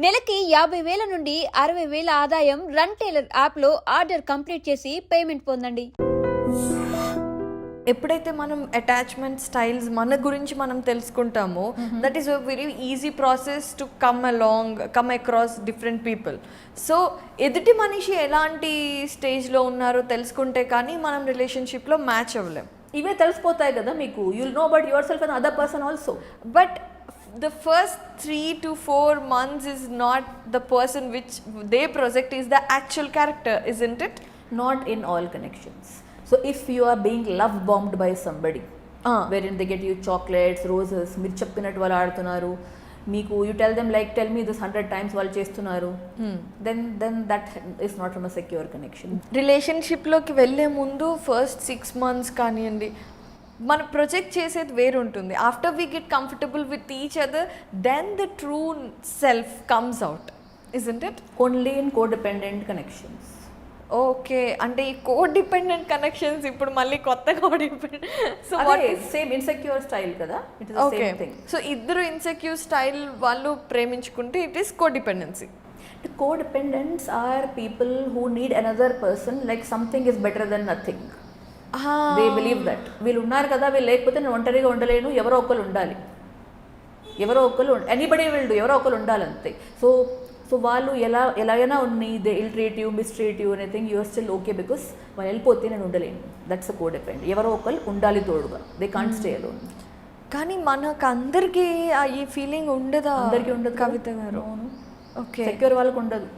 నెలకి 50,000 నుండి 60,000 ఆదాయం రన్ టైలర్ యాప్లో ఆర్డర్ కంప్లీట్ చేసి పేమెంట్ పొందండి. ఎప్పుడైతే మనం అటాచ్మెంట్ స్టైల్స్ మన గురించి మనం తెలుసుకుంటామో that is a very easy process to come across different people. So ఎదుటి మనిషి ఎలాంటి స్టేజ్లో ఉన్నారో తెలుసుకుంటే కానీ మనం రిలేషన్షిప్లో మ్యాచ్ అవ్వలేం. ఇవే తెలిసిపోతాయి కదా మీకు. You'll know about your self and other person also. But the first 3 to 4 months is not the person which they project is the actual character, isn't it? Not in all connections. So if you are being love bombed by somebody, wherein they get you chocolates, roses, మీరు చెప్పినట్టు వాళ్ళు ఆడుతున్నారు, మీకు you tell them like tell me this 100 times వాళ్ళు చేస్తున్నారు, then that is not from a secure connection. రిలేషన్షిప్లోకి వెళ్ళే ముందు first 6 months కానివ్వండి మనం ప్రొజెక్ట్ చేసేది వేరు ఉంటుంది. After we get comfortable with each other then the true self comes out, isn't it? Only in codependent connections. Okay, అంటే ఈ codependent connections ఇప్పుడు మళ్ళీ కొత్త codependent. So same insecure style కదా, it is the same thing. So ఇద్దరు insecure style వాళ్ళు ప్రేమించుకుంటే it is codependency. Codependents are people who need another person like something is better than nothing. They believe that వీళ్ళు ఉన్నారు కదా, వీళ్ళు లేకపోతే నేను ఒంటరిగా ఉండలేను, ఎవరో ఒకరు ఉండాలి, ఎవరో ఒకరు ఎనీబడి విల్ డూ, ఎవరో ఒకరు ఉండాలి అంతే. సో వాళ్ళు ఎలాగైనా ఉన్ని they ill treat you, mistreat you anything, you're still okay because వాళ్ళు వెళ్ళిపోతే నేను ఉండలేను. That's a codependent. ఎవరో ఒకరు ఉండాలి తోడుగా, దే కాంట్ స్టే అలోన్. కానీ మనకు అందరికీ ఈ ఫీలింగ్ ఉండదా? అందరికీ ఉండదు కవిత గారు. ఓకే, సెక్యూర్ వాళ్ళకు ఉండదు.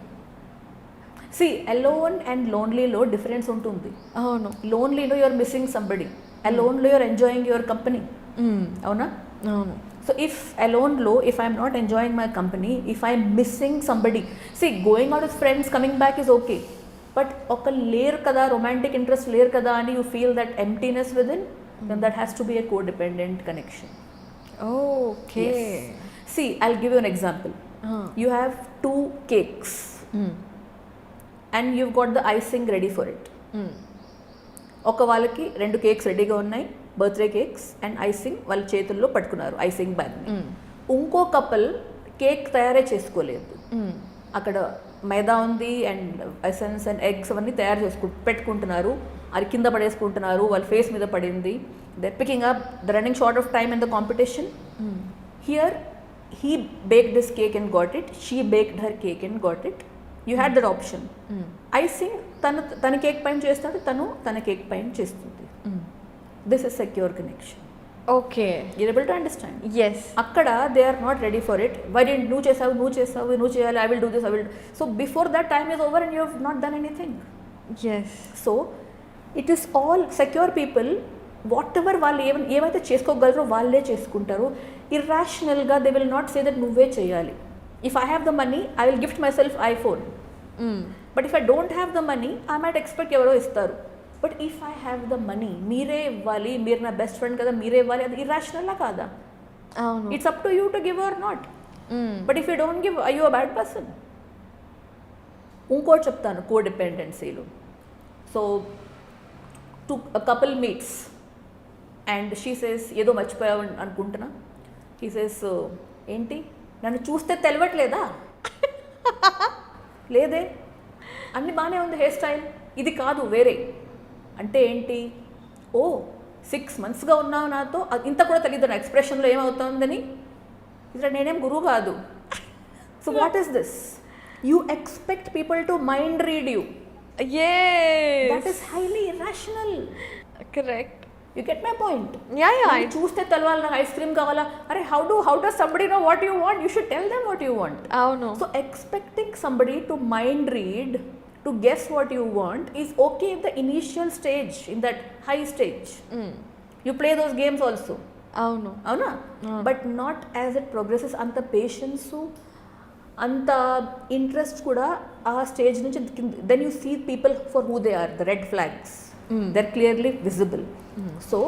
See, alone and lonely లో డిఫరెన్స్ ఉంటుంది. అవును, లోన్లీలో యూఆర్ మిస్సింగ్ సంబడి, అలోన్లో యూఆర్ ఎంజాయింగ్ యువర్ కంపెనీ. అవునా? అవును. సో ఇఫ్ అలోన్లో if I'm not enjoying my company, if I'm missing somebody, see going out with friends, coming back is okay, but ఒక లేరు కదా, రొమాంటిక్ ఇంట్రెస్ట్ లేరు కదా అని you feel that emptiness within, then that has to be a codependent connection. Okay, see I'll give you an example. You have 2 cakes. And you've got the icing ready for it. ఒక వాళ్ళకి 2 cakes రెడీగా ఉన్నాయి, birthday cakes and icing వాళ్ళ చేతుల్లో పట్టుకున్నారు, icing bag. ఇంకో couple cake తయారే చేసుకోలేదు, అక్కడ మైదా ఉంది అండ్ ఎసెన్స్ అండ్ ఎగ్స్ అవన్నీ తయారు పెట్టుకుంటున్నారు, అది కింద పడేసుకుంటున్నారు, వాళ్ళ ఫేస్ మీద పడింది. They picking up, the running short of time in the competition. Here he baked his cake and got it, she baked her cake and got it. You had that option. Icing తన cake పైన చేస్తాడు, తన cake పైన చేస్తుంది. This is secure connection. Okay, you're able to understand. yes. అక్కడ they are not ready for it. why didn't నువ్వు చేయాలి, I will do this, I will. So before that time is over and you have not done anything. yes. So it is all secure people, whatever వాళ్ళు ఏమైతే చేసుకోగలరో వాళ్ళే చేసుకుంటారు. ఇర్రాషనల్గా they will not say that నువ్వే చేయాలి. If I have the money, I will gift myself iPhone. But if I don't have the money, I might expect ఎవరో ఇస్తారు. But if I have the money, మీరే ఇవ్వాలి, మీరు నా best friend కదా, మీరే ఇవ్వాలి, అది ఇర్రాషనల్లా కాదా? అవును. It's up to you to give or not. But if you don't give, are you a bad person? ఇంకోటి చెప్తాను కోడిపెండెన్సీలో. So a couple meets and she says ఏదో మర్చిపోయావు అనుకుంటున్నా. He says ఏంటి నన్ను చూస్తే తెలవట్లేదా? లేదే, అన్నీ బాగానే ఉంది, హెయిర్ స్టైల్ ఇది కాదు వేరే. అంటే ఏంటి? ఓ 6 monthsగా ఉన్నావు నాతో, ఇంత కూడా తెలియదు నా ఎక్స్ప్రెషన్లో ఏమవుతుందని. ఇలా నేనేం గురువు కాదు. So what is this? You expect people to mind read you. That is highly irrational. Correct. You get my point? Yeah. చూస్తే తెలవాలి నాకు ఐస్ క్రీమ్ కావాలా, అరే how does somebody know what you want? You should tell them what you want. అవును. So expecting somebody to mind read, to guess what you want is okay in the initial stage, in that high stage. You play those games also. అవునా? But not as it progresses. అంత patience, అంత interest కూడా ఆ stage నుంచి, then you see people for who they are, the red flags. They're clearly visible. So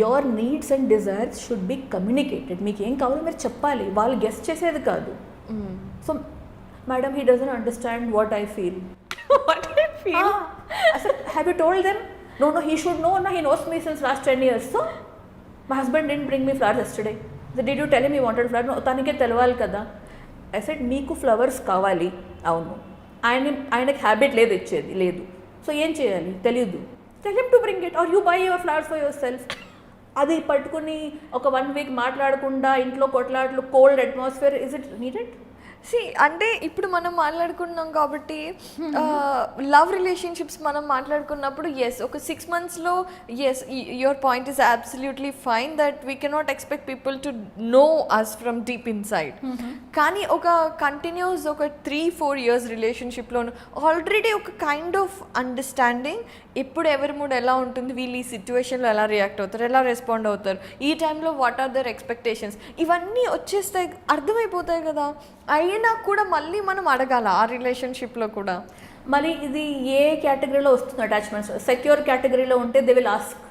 your needs and desires should be communicated. మీకు ఏం కావాలో మీరు చెప్పాలి, వాళ్ళు గెస్ట్ చేసేది కాదు. So madam, he doesn't understand what I feel. What I feel? I said, have you told them? No, he should know. He knows me since last 10 years. So my husband didn't bring me flowers yesterday. So did you tell him he wanted flowers? No, తనకే తెలవాలి కదా. I said మీకు flowers కావాలి, అవును, ఆయనకి habit లేదు, ఇచ్చేది లేదు, సో ఏం చేయాలి తెలియదు, tell him to bring it or you buy your flowers for yourself. అది పట్టుకుని ఒక 1 వీక్ మాట్లాడకుండా ఇంట్లో కొట్లాట్లు, cold atmosphere, is it needed? అంటే ఇప్పుడు మనం మాట్లాడుకున్నాం కాబట్టి లవ్ రిలేషన్షిప్స్ మనం మాట్లాడుకున్నప్పుడు ఎస్, ఒక 6 monthsలో yes, your point is absolutely fine that we cannot expect people to know us from deep inside. కానీ ఒక కంటిన్యూస్ ఒక 3-4 years రిలేషన్షిప్లోను ఆల్రెడీ ఒక కైండ్ ఆఫ్ అండర్స్టాండింగ్, ఎప్పుడు ఎవరి మూడ్ ఎలా ఉంటుంది, వీళ్ళు ఈ సిచ్యువేషన్లో ఎలా రియాక్ట్ అవుతారు, ఎలా రెస్పాండ్ అవుతారు, ఈ టైంలో వాట్ ఆర్ దర్ ఎక్స్పెక్టేషన్స్, ఇవన్నీ వచ్చేస్తాయి, అర్థమైపోతాయి కదా. అయినా కూడా మళ్ళీ మనం అడగాల ఆ రిలేషన్షిప్లో కూడా. మరి ఇది ఏ కేటగిరీలో వస్తుంది అటాచ్మెంట్స్? సెక్యూర్ కేటగిరీలో ఉంటే they will ask,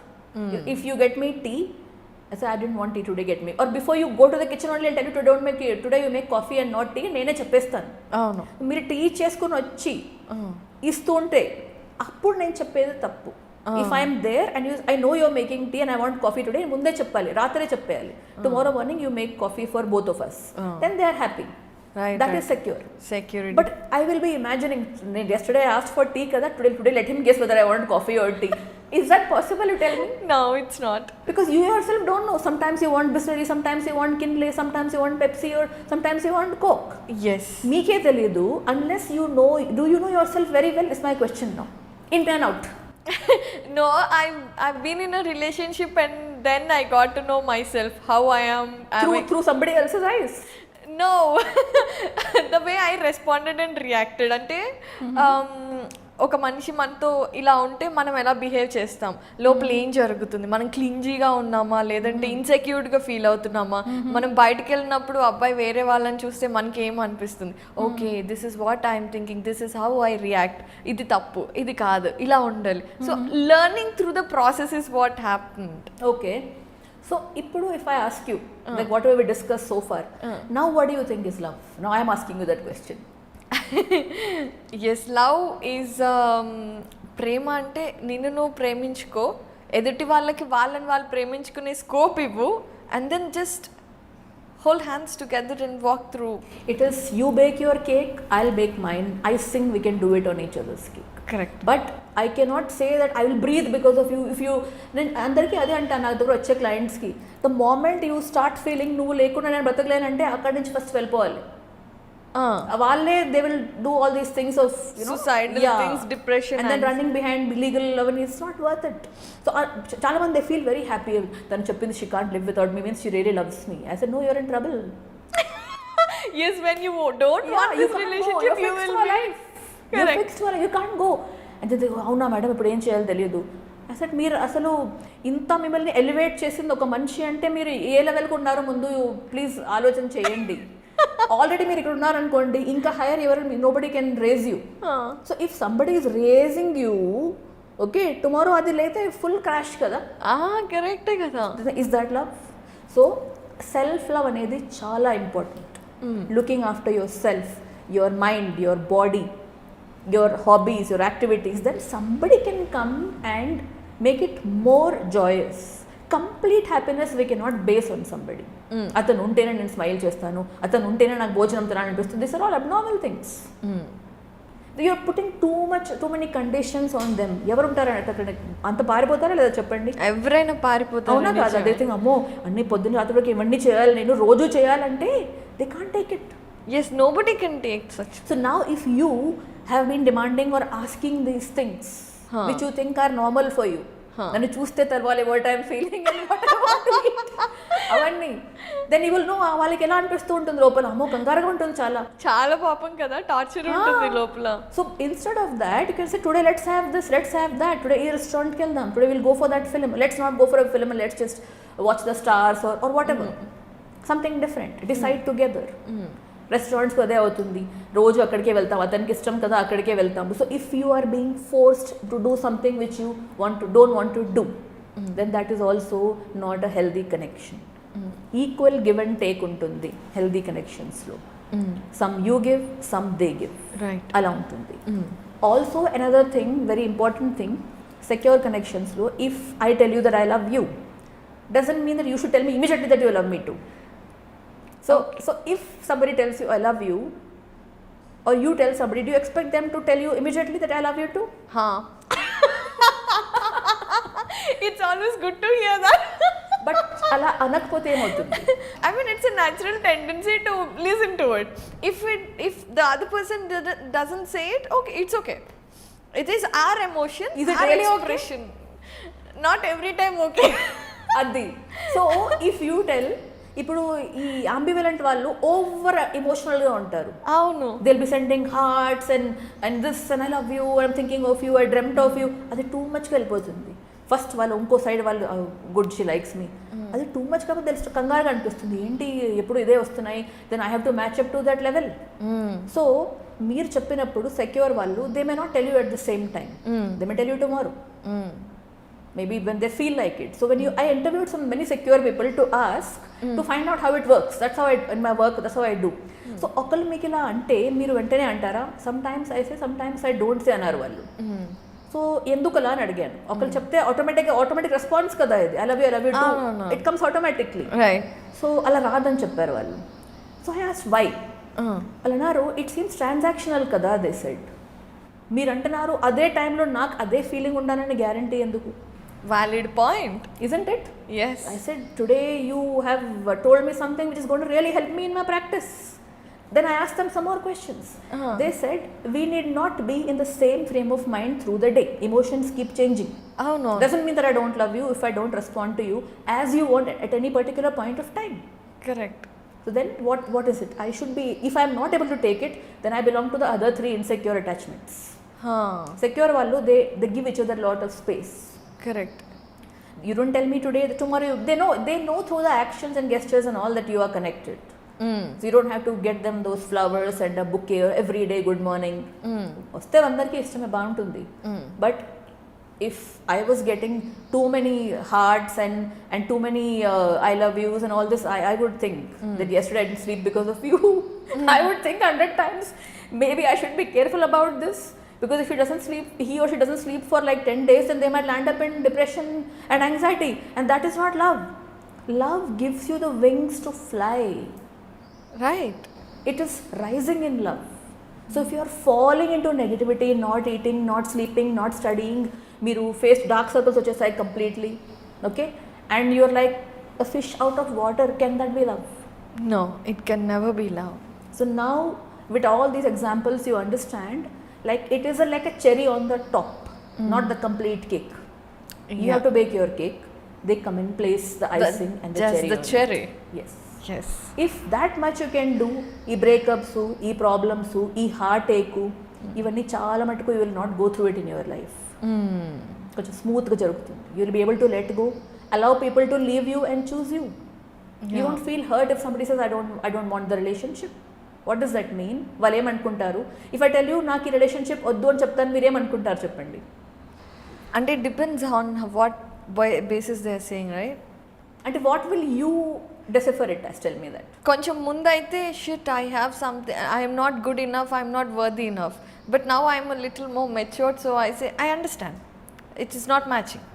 if you get me tea, I say I didn't want tea today, get me. Or before you go to the kitchen only, I'll tell you today you make coffee and not tea. నేనే చెప్పేస్తాను. అవును, మీరు tea చేసుకొని వచ్చి ఇస్తుంటే అప్పుడు నేను చెప్పేది తప్పు. If I'm there and I know you're making tea and I want coffee today, ముందే చెప్పాలి, రాత్రే చెప్పేయాలి. Tomorrow morning you make coffee for both of us, then they are happy. That is security. But I will be imagining, yesterday I asked for tea kada, today let him guess whether I want coffee or tea. Is that possible, you tell me? No, it's not. Because you yourself don't know. Sometimes you want Bisleri, sometimes you want Kinley, sometimes you want Pepsi, or sometimes you want Coke. Yes. Meeke teliyadu unless you know. Do you know yourself very well is my question now. In and out. No, I've been in a relationship and then I got to know myself, how I am. Through somebody else's eyes. No, the way I responded and reacted, అంటే ఒక మనిషి మనతో ఇలా ఉంటే మనం ఎలా behave చేస్తాం, లోపల ఏం జరుగుతుంది, మనం క్లింజీగా ఉన్నామా లేదంటే ఇన్సెక్యూర్డ్గా ఫీల్ అవుతున్నామా, మనం బయటకు వెళ్ళినప్పుడు అబ్బాయి వేరే వాళ్ళని చూస్తే మనకి ఏం అనిపిస్తుంది, okay this is what I'm thinking, this is how I react, ఇది తప్పు ఇది కాదు, ఇలా ఉండాలి. So learning through the process is what happened. Okay, so ఇప్పుడు if I ask you like whatever we discussed so far, now what do you think is love? Now I am asking you that question. Yes, love is ప్రేమ అంటే నిన్ను నువ్వు ప్రేమించుకో, ఎదుటి వాళ్ళకి వాళ్ళని వాళ్ళు ప్రేమించుకునే స్కోప్ ఇవ్వు, and then just hold hands together and walk through. It is you bake your cake, I'll bake mine, I sing, we can do it on each other's cake. Correct. But I cannot say that I will breathe because of you. If you, then అందరికీ అదే అంటాను నా దగ్గర వచ్చే క్లయింట్స్కి, the moment you start feeling నువ్వు లేకుండా నేను బ్రతకలేనంటే అక్కడి నుంచి ఫస్ట్ వెళ్ళిపోవాలి. వాళ్ళే they will do all these things of suicidal things, depression, and then running behind legal love, and it's not worth it. So చాలా మంది they feel very happy. తను చెప్పింది she can't live without me means she really loves me. I said no, you're in trouble. Yes, when you don't want this relationship, you will be life. You're fixed for life. You can't go. And then they go, అవునా madam ఇప్పుడు ఏం చేయాలో తెలియదు. I said మీరు అసలు ఇంత మిమ్మల్ని elevate చేసింది ఒక మనిషి అంటే మీరు ఏ లెవెల్కి ఉన్నారో ముందు ప్లీజ్ ఆలోచన చేయండి. ఆల్రెడీ మీరు ఇక్కడ ఉన్నారనుకోండి, ఇంకా హైయర్ ఎవరు, nobody can raise you. So if somebody is raising you, okay tomorrow అది లేతే ఫుల్ క్రాష్ కదా. కరెక్టే కదా. Is that love? So self love అనేది చాలా important. Looking after yourself, your mind, your body, your hobbies, your activities, then somebody can come and make it more joyous. Complete happiness we cannot base on somebody. అతను ఉంటేనే నేను smile చేస్తాను, అతను ఉంటేనే నాకు భోజనం తినాలని అనిపిస్తుంది. These are all abnormal things. You are putting too many conditions on them. ఎవరు ఉంటారు అక్కడ? అంత పారిపోతారా లేదా చెప్పండి? ఎవరైనా పారిపోతారు. అవునా కాదు? అదే థింగ్, అమ్మో అన్ని పొద్దున్న రాత్రికి ఇవన్నీ చేయాలి నేను రోజు చేయాలంటే they can't take it. Yes, nobody can take such. So now if you have been demanding or asking these things which you think are normal for you, నన్ను చూస్తే తెలవాలి what I am feeling and what I want to eat, అవన్నీ then you will know వాళ్ళకి ఎలా అనిపిస్తూ ఉంటుంది లోపల, అమ్మో కంగారుగా ఉంటుంది, చాలా పాపం కదా, టార్చర్ ఉంటుంది లోపల. So instead of that you can say today let's have this, let's have that, today ఈ రెస్టారెంట్కి వెళ్దాం, today we'll go for that film, let's not go for a film and let's just watch the stars or whatever. Something different, decide together. రెస్టారెంట్స్కి అదే అవుతుంది, రోజు అక్కడికే వెళ్తాం, అతనికి ఇష్టం కదా అక్కడికే వెళ్తాము. So if you are being forced to do something which you don't want to do, then that is also not a healthy connection. Equal give and take ఉంటుంది హెల్దీ కనెక్షన్స్లో. Some you give, some they give, right, అలా ఉంటుంది. Also another thing, very important thing, secure కనెక్షన్స్లో if I tell you that I love you doesn't mean that you should tell me immediately that you love me two. So if somebody tells you I love you, or you tell somebody, do you expect them to tell you immediately that I love you too? It's always good to hear that. But అలా అనకపోతే ఏమవుతుంది? I mean, it's a natural tendency to listen to it. If the other person doesn't say it, okay, it's okay. It is our emotion. Is it our really okay? expression. Not every time okay. అది. So if you tell, ఇప్పుడు ఈ అంబివలెంట్ వాళ్ళు over ఎమోషనల్గా ఉంటారు. అవును. They'll be sending hearts and this and I love you, I'm thinking of you, I dreamt of you. అది two మచ్గా వెళ్ళిపోతుంది. First వాళ్ళు ఇంకో సైడ్ వాళ్ళు గుడ్ షీ లైక్స్ మీ, అది టూ మచ్ కాబట్టి తెలుసు, కంగారుగా అనిపిస్తుంది, ఏంటి ఎప్పుడు ఇదే వస్తున్నాయి, then I have to match up to that level. So మీరు చెప్పినప్పుడు సెక్యూర్ వాళ్ళు they may not tell you at the same time, they may tell you tomorrow, maybe when they feel like it. So when I interviewed some many secure people to ask to find out how it works. That's how in my work, that's how I do. So ఒకళ్ళు మీకు ఇలా అంటే మీరు వెంటనే అంటారా? sometimes I say, sometimes I don't say అన్నారు వాళ్ళు. So ఎందుకు అలా అని అడిగాను. ఒకళ్ళు చెప్తే ఆటోమేటిక్ రెస్పాన్స్ కదా ఇది, I love you too, it comes automatically. So అలా రాదని చెప్పారు వాళ్ళు. So I asked why. వాళ్ళు అన్నారు, ఇట్ సీమ్స్ ట్రాన్సాక్షనల్ కదా, దే సెడ్. మీరు అంటున్నారు అదే టైంలో నాకు అదే ఫీలింగ్ ఉండాలని గ్యారంటీ ఎందుకు? Valid point. Isn't it? Yes. I said, today you have told me something which is going to really help me in my practice. Then I asked them some more questions. They said, we need not be in the same frame of mind through the day. Emotions keep changing. Oh no. Doesn't mean that I don't love you if I don't respond to you as you want at any particular point of time. Correct. So then what is it? I should be, if I am not able to take it, then I belong to the other three insecure attachments. Secure vallu, they give each other a lot of space. Correct. You don't tell me today, tomorrow they know through the actions and gestures and all that you are connected. So you don't have to get them those flowers and a bouquet or every day good morning. వస్తే అందరికీ ఇష్టమే, బాగుంటుంది. But if I was getting too many hearts and too many I love yous and all this, I would think that yesterday I didn't sleep because of you. I would think 100 times, maybe I should be careful about this. Because if he or she doesn't sleep for like 10 days, then they might land up in depression and anxiety. And that is not love. Love gives you the wings to fly. Right. It is rising in love. So if you are falling into negativity, not eating, not sleeping, not studying, మీరు face dark circles వచ్చేసాయి completely, okay? And you are like a fish out of water. Can that be love? No, it can never be love. So now with all these examples you understand, like it is like a cherry on the top, not the complete cake. You have to bake your cake, they come in place the icing and the cherry. Just the cherry. Yes. Yes. If that much you can do, ee breakups, ee problems, ee heartache, ivanni chaala matuku you will not go through it in your life. Koncham smooth ga jarugutundi. You will be able to let go, allow people to leave you and choose you. You won't feel hurt if somebody says I don't want the relationship. What does that mean? వాళ్ళు ఏమనుకుంటారు? If I tell you నాకు ఈ relationship వద్దు అని చెప్తాను, మీరు ఏమనుకుంటారు చెప్పండి? అంటే it depends on what basis they are saying, right? అంటే what will you decipher it as? Tell me that. కొంచెం ముందు అయితే shit I have something, I'm not good enough, I'm not worthy enough. But now I'm a little more matured, so I say I understand it is not matching.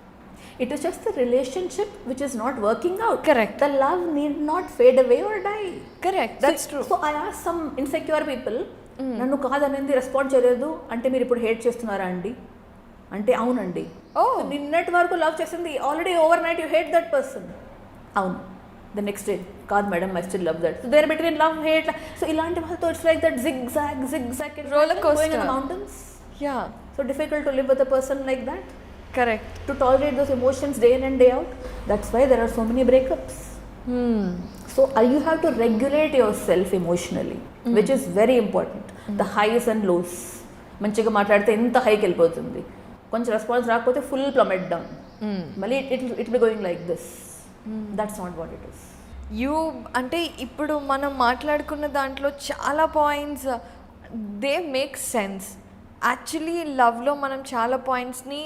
It is just the relationship which is not working out. Correct. The love need not fade away or die. Correct. That's true. So I asked some insecure people, నన్ను కాదనేది respond చేయలేదు అంటే మీరు ఇప్పుడు hate చేస్తున్నారా అండి అంటే అవునండి. నిన్నటి వరకు లవ్ చేసింది, already overnight you hate that person. అవును. ద నెక్స్ట్ డే, కాదు madam I still love that. So there between love hate. So ఇలాంటి వాళ్ళతో it's like that zig zag roller coaster going in the mountains. Yeah. So difficult to live with a person like that. Correct. To tolerate those emotions day in and day out. That's why there are so many breakups. So you have to regulate yourself emotionally, which is very important. The highs and lows. మంచిగా మాట్లాడితే ఎంత హైకి వెళ్ళిపోతుంది, కొంచెం response రాకపోతే full plummet down, మళ్ళీ it be going like this. That's not what it is. You అంటే ఇప్పుడు మనం మాట్లాడుకున్న దాంట్లో చాలా points they make sense. Actually లవ్లో మనం చాలా పాయింట్స్ని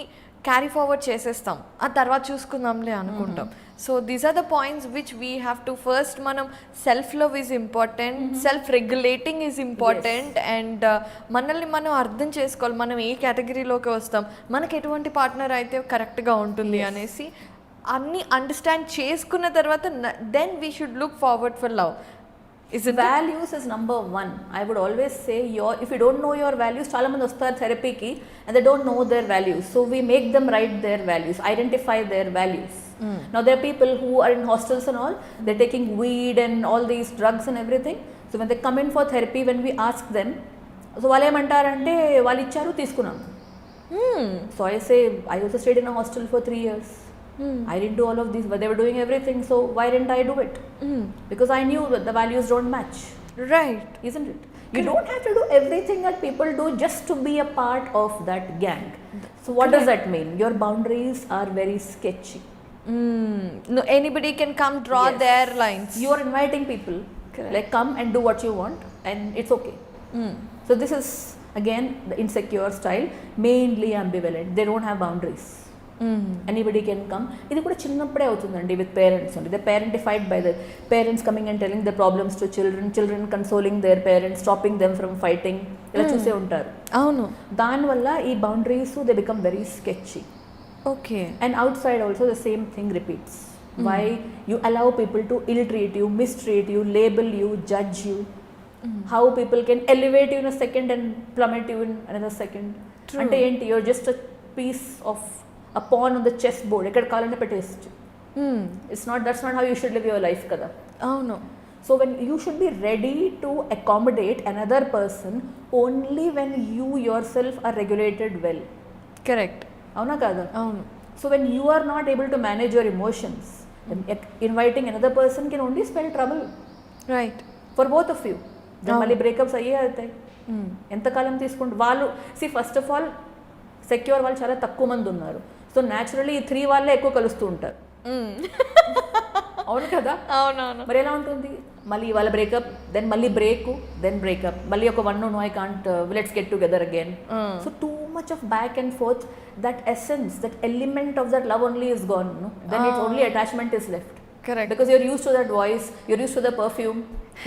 క్యారీ ఫార్వర్డ్ చేసేస్తాం, ఆ తర్వాత చూసుకుందాంలే అనుకుంటాం. So these are the points which we have to first, మనం self love is important, self regulating is important, and మనల్ని మనం అర్థం చేసుకోవాలి, మనం ఏ కేటగిరీలోకి వస్తాం, మనకి ఎటువంటి పార్ట్నర్ అయితే కరెక్ట్గా ఉంటుంది అనేసి అన్నీ అండర్స్టాండ్ చేసుకున్న తర్వాత then we should look forward for love. Values is number one. I would always say if you don't know your values, చాలా మంది వస్తారు థెరపీకి and they don't know their values. So we make them write their values, identify their values. Now there are people who are in hostels and all, they're taking weed and all these drugs and everything. So when they come in for therapy, when we ask them, so వాళ్ళు ఏమంటారంటే వాళ్ళు ఇచ్చారు తీసుకున్నాం. So I say, I also stayed in a hostel for 3 years. I didn't do all of these, but they were doing everything, so why didn't I do it? Because I knew that the values don't match. Right. Isn't it? You don't have to do everything that people do just to be a part of that gang. So what does that mean? Your boundaries are very sketchy. No, anybody can come draw Yes. their lines. You are inviting people, like come and do what you want, and it's okay. So this is again the insecure style, mainly ambivalent. They don't have boundaries. Anybody can come. ఇది కూడా చిన్నప్పుడే అవుతుందండి with parents అండి. They parentified by the parents coming and telling the problems to children consoling their parents, stopping them from fighting, ఇలా చూసే ఉంటారు. అవును. దానివల్ల ఈ boundaries they become very sketchy. Okay. And outside also the same thing repeats. Why you allow people to ill treat you, mistreat you, label you, judge you. How people can elevate you in a second and plummet you in another second. అంటే ఏంటి, you're just a piece of a pawn on the chessboard. ఎక్కడ కావాలంటే పెట్టేసి. That's not how you should live your life కదా. అవును. So when you should be ready to accommodate another person only when you yourself are regulated well. Correct. అవునా కదా? అవును. So when you are not able to manage your emotions, then inviting another person can only spell trouble right. for both of you. మళ్ళీ breakups అయ్యే అవుతాయి. ఎంతకాలం తీసుకుంటారు వాళ్ళు? First of all secure వాళ్ళు చాలా తక్కువ మంది ఉన్నారు. సో న్యాచురల్లీ ఈ 3 వాళ్ళే ఎక్కువ కలుస్తూ ఉంటారు. అవును కదా? అవునవును. మరి ఎలా ఉంటుంది? మళ్ళీ వాళ్ళ బ్రేకప్, దెన్ మళ్ళీ బ్రేకప్, మళ్ళీ ఒక 1 no I can't, let's get together again. So too much of back and forth, that essence, that element of that love only is gone, no? Then it's only attachment is left. Correct. Because you're used to that voice, you're used to the perfume,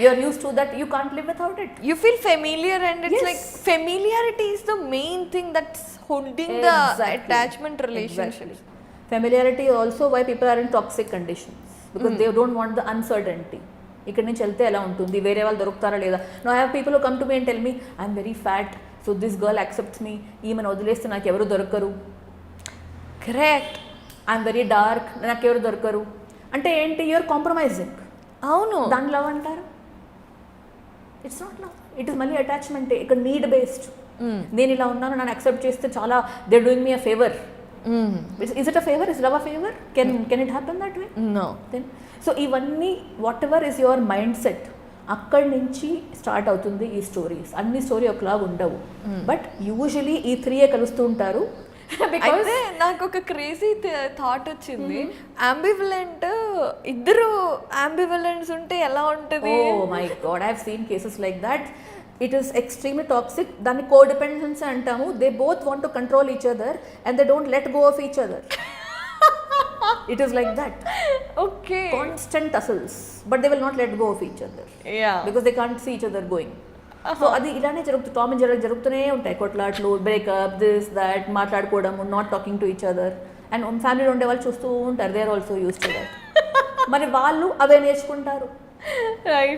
you're used to that, you can't live without it. You feel familiar, and it's Yes. like familiarity is the main thing that's holding the attachment relationships. Exactly. Familiarity is also why people are in toxic conditions, because they don't want the uncertainty. ఇక్కడ నుంచి వెళ్తే ఎలా ఉంటుంది, వేరే వాళ్ళు దొరుకుతారా లేదా. No I have people who come to me and tell me I'm very fat, so this girl accepts me, ఈమెను వదిలేస్తే నాకు ఎవరు దొరకరు. కరెక్ట్. ఐఎమ్ వెరీ డార్క్, నాకు ఎవరు దొరకరు. అంటే ఏంటి, యూఆర్ కాంప్రమైజింగ్. అవును. దాని లవ్ అంటారు? It's not love, it is మళ్ళీ అటాచ్మెంటే. ఇక్కడ నీడ్ బేస్డ్. నేను ఇలా ఉన్నాను, నన్ను యాక్సెప్ట్ చేస్తే చాలా, they doing me a favour. Is it a favour? Is love a favour? Can it happen that way? No. Then so ఇవన్నీ whatever is your mindset, అక్కడి నుంచి స్టార్ట్ అవుతుంది ఈ స్టోరీస్. అన్ని స్టోరీ ఒకలాగా ఉండవు, బట్ యూజువలీ ఈ 3 కలుస్తూ ఉంటారు. అయితే నాకు ఒక క్రేజీ థాట్ వచ్చింది. అంబివలెంట్, ఇద్దరు అంబివలెంట్స్ ఉంటే ఎలా ఉంటుంది? Oh my God, I have seen cases like that. It is extremely toxic. దాన్ని కోడిపెండెన్సీ అంటాము. They both want to control each other and they don't let go of each other. It is like that. Okay. Constant tussles, but they will not let go of each other. Yeah. Because they can't see each other going. So అది ఇలానే Tom and Jerry జరుగుతూనే ఉంటాయి. కొట్లాట్లు, breakup, this that, మాట్లాడుకోవడము, not talking to each other. And ఫ్యామిలీలో ఉండే వాళ్ళు చూస్తూ ఉంటారు, they are also use to that. మరి వాళ్ళు అవే నేర్చుకుంటారు.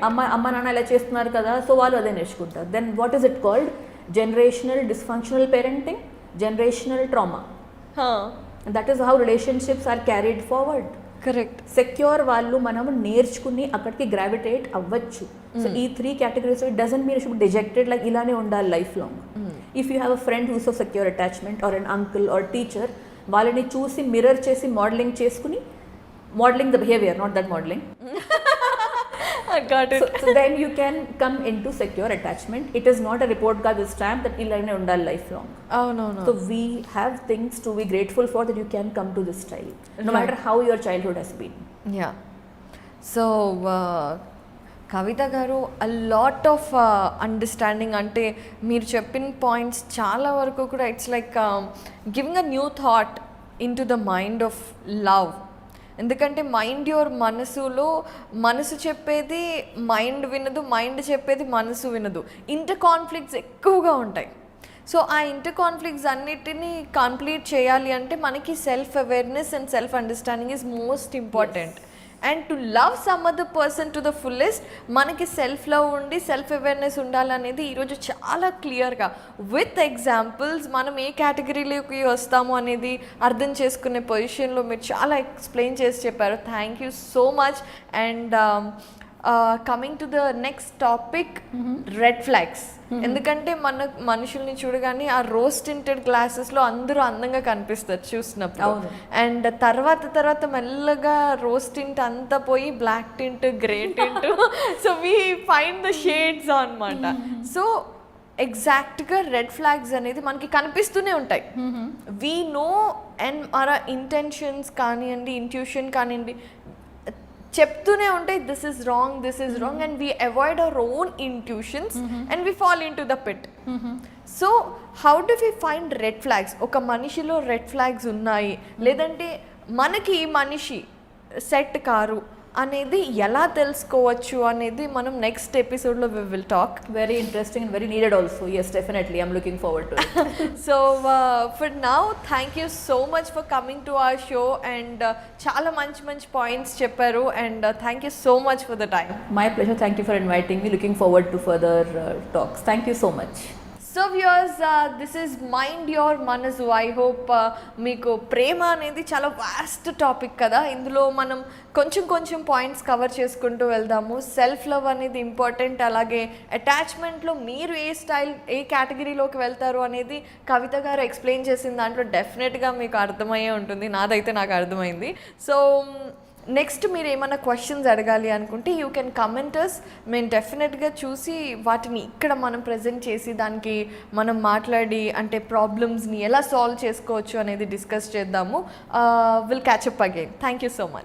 అమ్మ నాన్న ఇలా చేస్తున్నారు కదా, సో వాళ్ళు అదే నేర్చుకుంటారు. Then what is it called? Generational dysfunctional parenting, generational trauma. That is how relationships are carried forward. Correct. Secure వాళ్ళు మనం నేర్చుకుని అక్కడికి గ్రావిటేట్ అవ్వచ్చు. సో ఈ 3 categories, it doesn't mean should dejected like ఇలానే ఉండాలి life long. If you have a friend who's of secure attachment or an uncle or teacher, వాళ్ళని చూసి మిర్రర్ చేసి మోడలింగ్ చేసుకుని, modelling the behaviour, not that modelling. Got it. So then you can come into secure attachment. It is not a report card with stamp that ilane undal lifelong. Oh no. So we have things to be grateful for, that you can come to this style, no matter how your childhood has been. Yeah. So కవిత గారు, a lot of understanding, అంటే మీరు చెప్పిన points చాలా వరకు కూడా it's like giving a new thought in to the mind of love. ఎందుకంటే mind your మనసులో, మనసు చెప్పేది మైండ్ వినదు, మైండ్ చెప్పేది మనసు వినదు. ఇంటర్ కాన్ఫ్లిక్ట్స్ ఎక్కువగా ఉంటాయి. సో ఆ ఇంటర్ కాన్ఫ్లిక్ట్స్ అన్నిటినీ కంప్లీట్ చేయాలి అంటే మనకి self awareness and self understanding is most important. And to love some other person to the fullest మనకి సెల్ఫ్ లవ్ ఉండి సెల్ఫ్ అవేర్నెస్ ఉండాలనేది ఈరోజు చాలా క్లియర్గా విత్ ఎగ్జాంపుల్స్ మనం ఏ కేటగిరీలోకి వస్తాము అనేది అర్థం చేసుకునే పొజిషన్లో మీరు చాలా ఎక్స్ప్లెయిన్ చేసి చెప్పారు. Thank you so much. And coming to the next topic, red flags. ఎందుకంటే మన మనుషుల్ని చూడగానే ఆ రోజ్ టింటెడ్ గ్లాసెస్లో అందరూ అందంగా కనిపిస్తారు చూసినప్పుడు. అండ్ తర్వాత మెల్లగా రోజ్ టింట్ అంతా పోయి black tint, grey tint, so we find the shades అనమాట. సో ఎగ్జాక్ట్గా రెడ్ ఫ్లాగ్స్ అనేది మనకి కనిపిస్తూనే ఉంటాయి. వీ నో, అండ్ మన ఇంటెన్షన్స్ కానివ్వండి, ఇంట్యూషన్ కానివ్వండి, చెప్తూనే ఉంటాయి this is wrong and we avoid our own intuitions and we fall into the pit. So how do we find red flags? ఒక మనిషిలో రెడ్ ఫ్లాగ్స్ ఉన్నాయి, లేదంటే మనకి ఈ మనిషి సెట్ కారు అనేది ఎలా తెలుసుకోవచ్చు అనేది మనం నెక్స్ట్ ఎపిసోడ్లో we will talk. Very interesting and very needed also. Yes, definitely I'm looking forward to it. So for now thank you so much for coming to our show and చాలా మంచి points చెప్పారు and thank you so much for the time. My pleasure. Thank you for inviting me. Looking forward to further talks. Thank you so much. So viewers, this is mind your మనసు. I hope మీకు ప్రేమ అనేది చాలా vast topic కదా, ఇందులో మనం కొంచెం points cover చేసుకుంటూ వెళ్దాము. సెల్ఫ్ లవ్ అనేది ఇంపార్టెంట్, అలాగే అటాచ్మెంట్లో మీరు ఏ కేటగిరీలోకి వెళ్తారు అనేది కవిత గారు ఎక్స్ప్లెయిన్ చేసిన దాంట్లో డెఫినెట్గా మీకు అర్థమయ్యే ఉంటుంది. నాదైతే నాకు అర్థమైంది. సో నెక్స్ట్ మీరు ఏమైనా క్వశ్చన్స్ అడగాలి అనుకుంటే యూ కెన్ కమెంటర్స్. మేము డెఫినెట్గా చూసి వాటిని ఇక్కడ మనం ప్రజెంట్ చేసి దానికి మనం మాట్లాడి అంటే ప్రాబ్లమ్స్ని ఎలా సాల్వ్ చేసుకోవచ్చు అనేది డిస్కస్ చేద్దాము. Will catch up again. Thank you so much.